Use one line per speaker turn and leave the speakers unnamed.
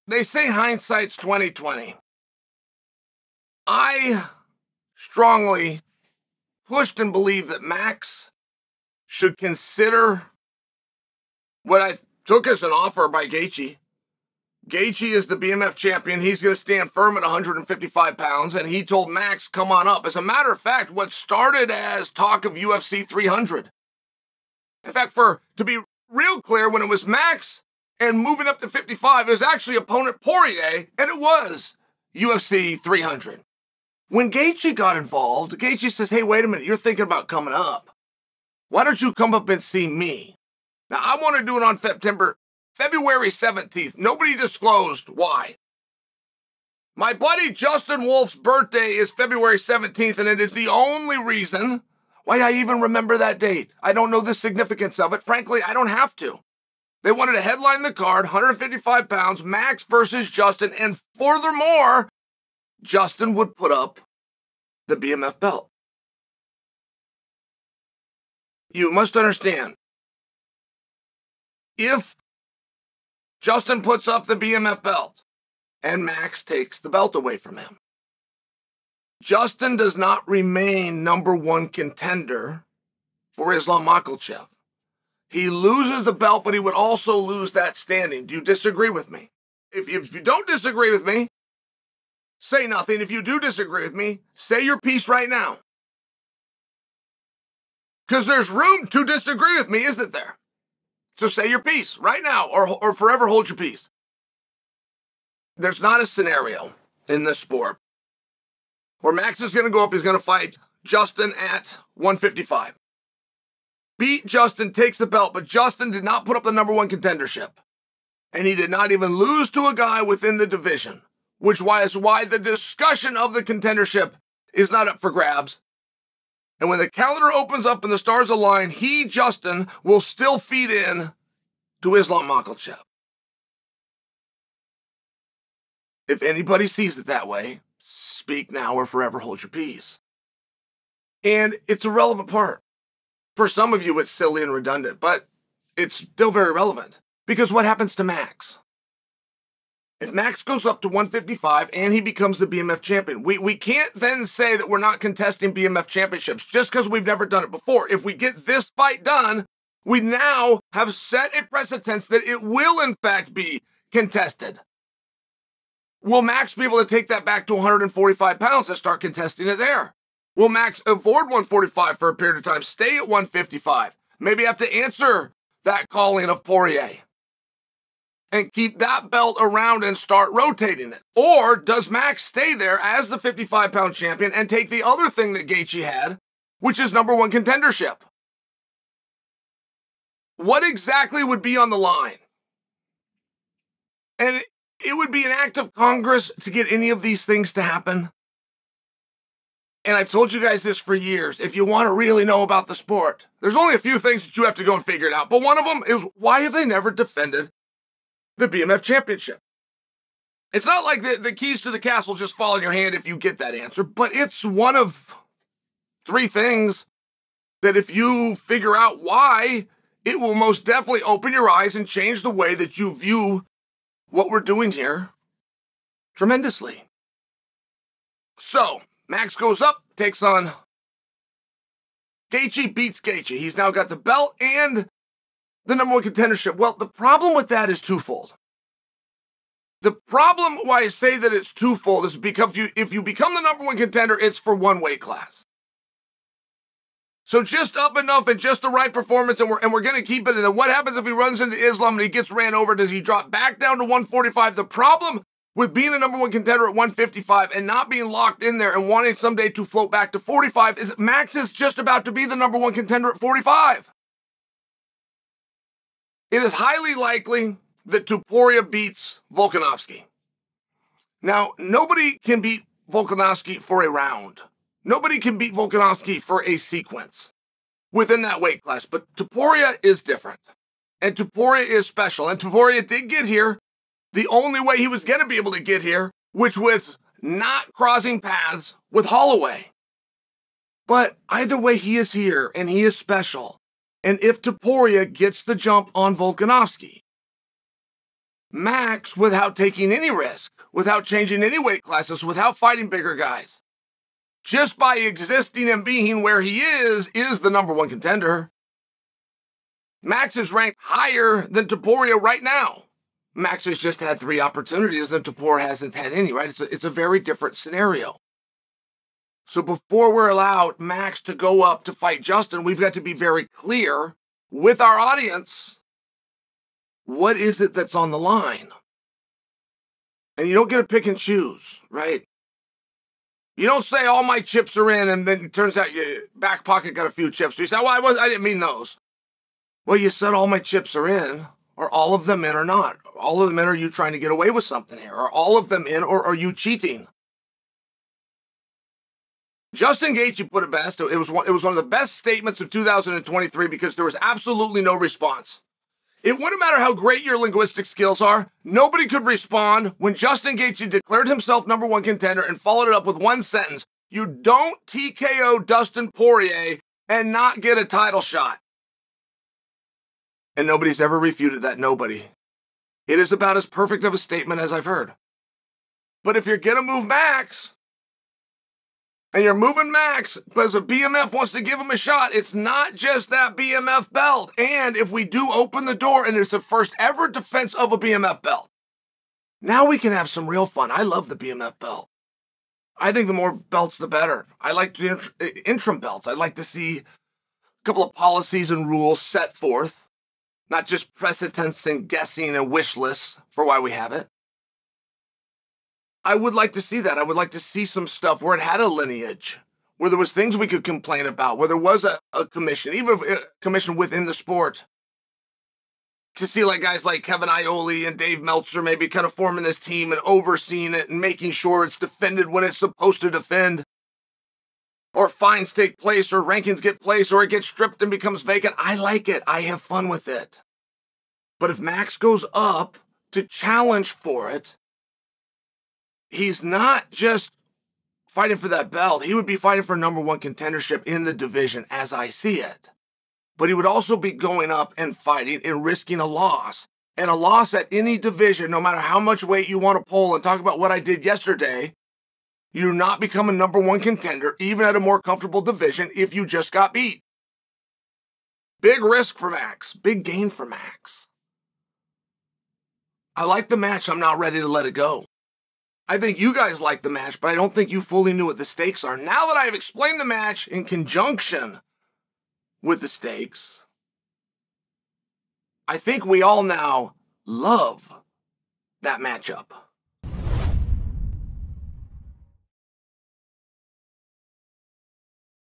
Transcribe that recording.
They say hindsight's 20/20. I strongly pushed and believe that Max should consider what I took as an offer by Gaethje. Gaethje is the BMF champion. He's going to stand firm at 155 pounds, and he told Max, come on up. As a matter of fact, what started as talk of UFC 300. In fact, to be real clear, when it was Max and moving up to 55, it was actually opponent Poirier, and it was UFC 300. When Gaethje got involved, Gaethje says, hey, wait a minute, you're thinking about coming up. Why don't you come up and see me? Now, I want to do it on February 17th. Nobody disclosed why. My buddy Justin Wolf's birthday is February 17th, and it is the only reason why I even remember that date. I don't know the significance of it. Frankly, I don't have to. They wanted to headline the card, 155 pounds, Max versus Justin, and furthermore, Justin would put up the BMF belt. You must understand, if Justin puts up the BMF belt and Max takes the belt away from him, Justin does not remain number one contender for Islam Makhachev. He loses the belt, but he would also lose that standing. Do you disagree with me? If you don't disagree with me, say nothing. If you do disagree with me, say your piece right now. Because there's room to disagree with me, isn't there? So say your piece right now, or forever hold your peace. There's not a scenario in this sport where Max is going to go up, he's going to fight Justin at 155. Beat Justin, takes the belt, but Justin did not put up the number one contendership. And he did not even lose to a guy within the division, which is why the discussion of the contendership is not up for grabs. And when the calendar opens up and the stars align, Justin, will still feed in to Islam Makhachev. If anybody sees it that way, speak now or forever hold your peace. And it's a relevant part. For some of you, it's silly and redundant, but it's still very relevant. Because what happens to Max? If Max goes up to 155 and he becomes the BMF champion, we can't then say that we're not contesting BMF championships just because we've never done it before. If we get this fight done, we now have set a precedent that it will in fact be contested. Will Max be able to take that back to 145 pounds and start contesting it there? Will Max avoid 145 for a period of time, stay at 155? Maybe have to answer that calling of Poirier and keep that belt around and start rotating it? Or does Max stay there as the 55-pound champion and take the other thing that Gaethje had, which is number one contendership? What exactly would be on the line? And it would be an act of Congress to get any of these things to happen. And I've told you guys this for years. If you want to really know about the sport, there's only a few things that you have to go and figure it out. But one of them is, why have they never defended the BMF championship? It's not like the keys to the castle just fall in your hand if you get that answer, but it's one of three things that if you figure out why, it will most definitely open your eyes and change the way that you view what we're doing here tremendously. So, Max goes up, takes on Gaethje, beats Gaethje. He's now got the belt and the number one contendership. Well, the problem with that is twofold. The problem why I say that it's twofold is because if you become the number one contender, it's for one weight class. So just up enough and just the right performance, and we're going to keep it. And then what happens if he runs into Islam and he gets ran over? Does he drop back down to 145? The problem with being a number one contender at 155 and not being locked in there and wanting someday to float back to 45 is Max is just about to be the number one contender at 45. It is highly likely that Topuria beats Volkanovski. Now, nobody can beat Volkanovski for a round. Nobody can beat Volkanovski for a sequence within that weight class. But Topuria is different. And Topuria is special. And Topuria did get here the only way he was going to be able to get here, which was not crossing paths with Holloway. But either way, he is here, and he is special. And if Topuria gets the jump on Volkanovski, Max without taking any risk, without changing any weight classes, without fighting bigger guys. Just by existing and being where he is the number one contender. Max is ranked higher than Topuria right now. Max has just had 3 opportunities and Topuria hasn't had any, right? It's a very different scenario. So before we're allowed Max to go up to fight Justin, we've got to be very clear with our audience. What is it that's on the line? And you don't get to pick and choose, right? You don't say all my chips are in and then it turns out your back pocket got a few chips. You say, well, I didn't mean those. Well, you said all my chips are in. Are all of them in or not? All of them in, or are you trying to get away with something here? Are all of them in, or are you cheating? Justin Gaethje put it best. It was one of the best statements of 2023 because there was absolutely no response. It wouldn't matter how great your linguistic skills are. Nobody could respond when Justin Gaethje declared himself number one contender and followed it up with one sentence. You don't TKO Dustin Poirier and not get a title shot. And nobody's ever refuted that, nobody. It is about as perfect of a statement as I've heard. But if you're going to move Max, and you're moving Max because the BMF wants to give him a shot, it's not just that BMF belt. And if we do open the door and it's the first ever defense of a BMF belt, now we can have some real fun. I love the BMF belt. I think the more belts, the better. I like the interim belts. I'd like to see a couple of policies and rules set forth. Not just precedents and guessing and wish lists for why we have it. I would like to see that. I would like to see some stuff where it had a lineage, where there was things we could complain about, where there was a commission, even a commission within the sport. To see like guys like Kevin Iole and Dave Meltzer maybe kind of forming this team and overseeing it and making sure it's defended when it's supposed to defend. Or fines take place, or rankings get placed, or it gets stripped and becomes vacant. I like it. I have fun with it. But if Max goes up to challenge for it, he's not just fighting for that belt. He would be fighting for number one contendership in the division as I see it. But he would also be going up and fighting and risking a loss. And a loss at any division, no matter how much weight you want to pull, and talk about what I did yesterday, you do not become a number one contender, even at a more comfortable division, if you just got beat. Big risk for Max. Big gain for Max. I like the match. I'm not ready to let it go. I think you guys like the match, but I don't think you fully knew what the stakes are. Now that I've explained the match in conjunction with the stakes, I think we all now love that matchup.